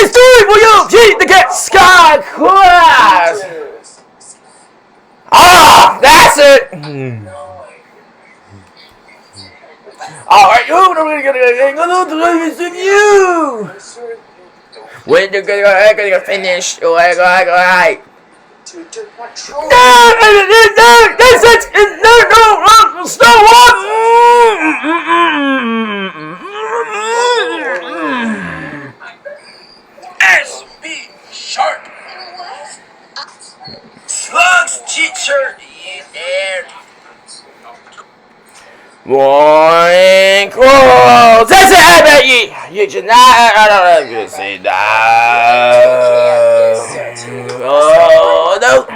Please do it, will you? Pete the Cat Sky class. Ah, that's it. Alright, you're gonna you. When you're gonna finish, alright. No, that's it. No, stop. SB Sharp. Slugs teacher is there. Morning clothes. That's it. I bet you should not. I don't know if you say that. Oh no.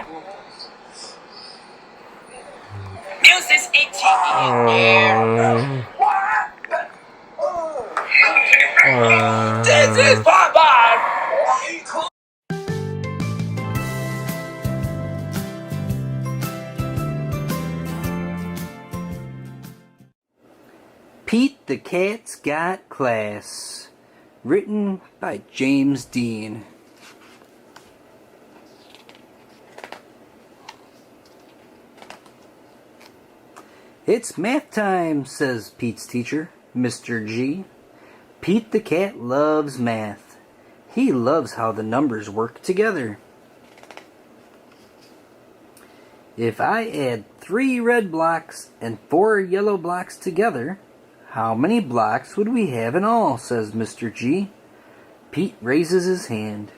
Muses 18 in there. This is Popeye. Pete the Cat's Got Class, written by James Dean. It's math time, says Pete's teacher, Mr. G. Pete the Cat loves math. He loves how the numbers work together. If I add 3 red blocks and 4 yellow blocks together, how many blocks would we have in all, says Mr. G. Pete raises his hand.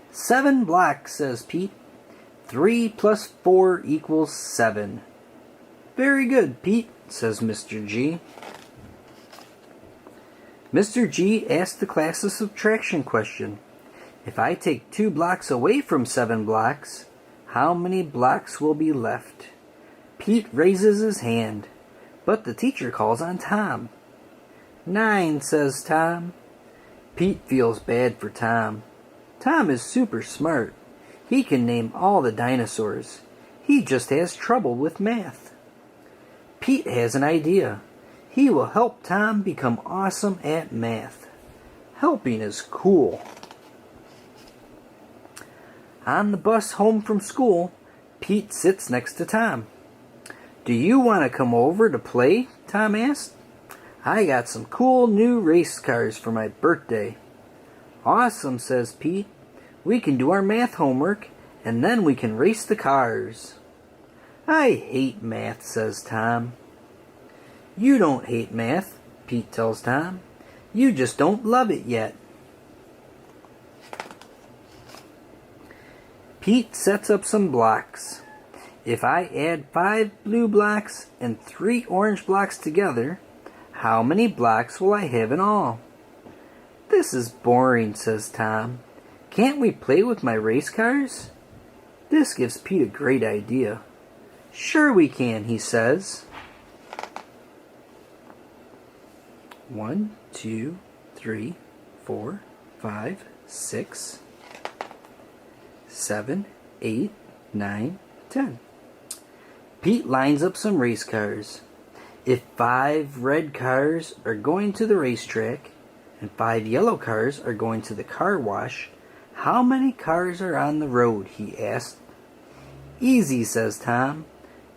7 blocks, says Pete. 3 plus 4 equals 7. Very good, Pete, says Mr. G. Mr. G asked the class a subtraction question. If I take 2 blocks away from 7 blocks, how many blocks will be left? Pete raises his hand, but the teacher calls on Tom. 9, says Tom. Pete feels bad for Tom. Tom is super smart. He can name all the dinosaurs. He just has trouble with math. Pete has an idea. He will help Tom become awesome at math. Helping is cool. On the bus home from school, Pete sits next to Tom. Do you want to come over to play? Tom asked. I got some cool new race cars for my birthday. Awesome, says Pete. We can do our math homework, and then we can race the cars. I hate math, says Tom. You don't hate math, Pete tells Tom. You just don't love it yet. Pete sets up some blocks. If I add 5 blue blocks and 3 orange blocks together, how many blocks will I have in all? This is boring, says Tom. Can't we play with my race cars? This gives Pete a great idea. Sure we can, he says. 1, 2, 3, 4, 5, 6, 7, 8, 9, 10. Pete lines up some race cars. If 5 red cars are going to the racetrack and 5 yellow cars are going to the car wash, how many cars are on the road? He asked. Easy, says Tom.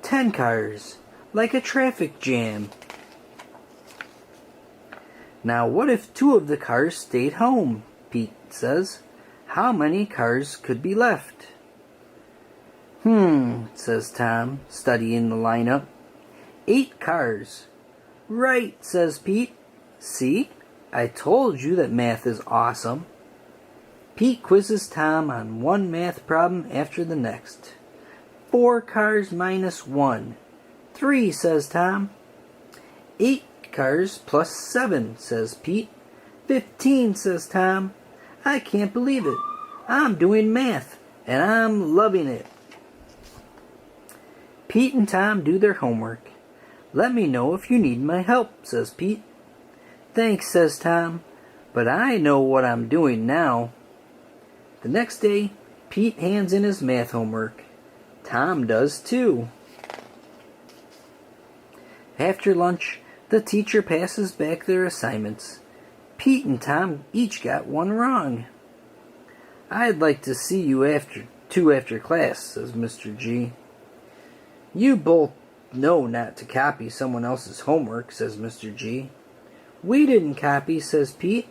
10 cars, like a traffic jam. Now what if 2 of the cars stayed home? Pete says. How many cars could be left? Says Tom, studying the lineup. 8 cars. Right, says Pete. See, I told you that math is awesome. Pete quizzes Tom on one math problem after the next. 4 cars minus 1. 3, says Tom. 8 cars plus 7, says Pete. 15, says Tom. I can't believe it. I'm doing math, and I'm loving it. Pete and Tom do their homework. Let me know if you need my help, says Pete. Thanks, says Tom, but I know what I'm doing now. The next day, Pete hands in his math homework. Tom does too. After lunch, the teacher passes back their assignments. Pete and Tom each got one wrong. I'd like to see you after class, says Mr. G. You both know not to copy someone else's homework, says Mr. G. We didn't copy, says Pete.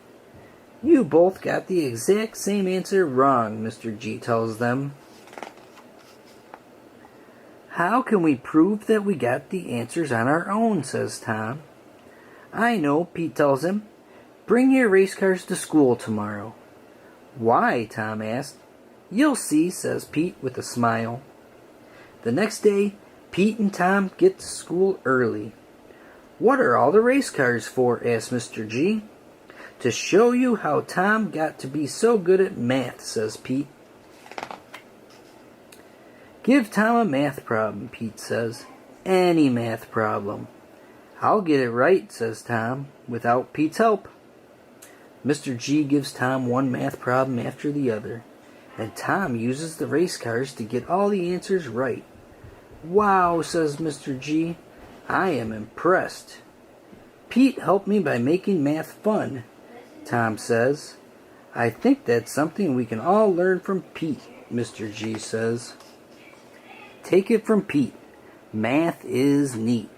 You both got the exact same answer wrong, Mr. G tells them. How can we prove that we got the answers on our own, says Tom. I know, Pete tells him. Bring your race cars to school tomorrow. Why? Tom asked. You'll see, says Pete with a smile. The next day, Pete and Tom get to school early. What are all the race cars for? Asked Mr. G. To show you how Tom got to be so good at math, says Pete. Give Tom a math problem, Pete says. Any math problem. I'll get it right, says Tom, without Pete's help. Mr. G gives Tom one math problem after the other, and Tom uses the race cars to get all the answers right. Wow, says Mr. G. I am impressed. Pete helped me by making math fun, Tom says. I think that's something we can all learn from Pete, Mr. G says. Take it from Pete. Math is neat.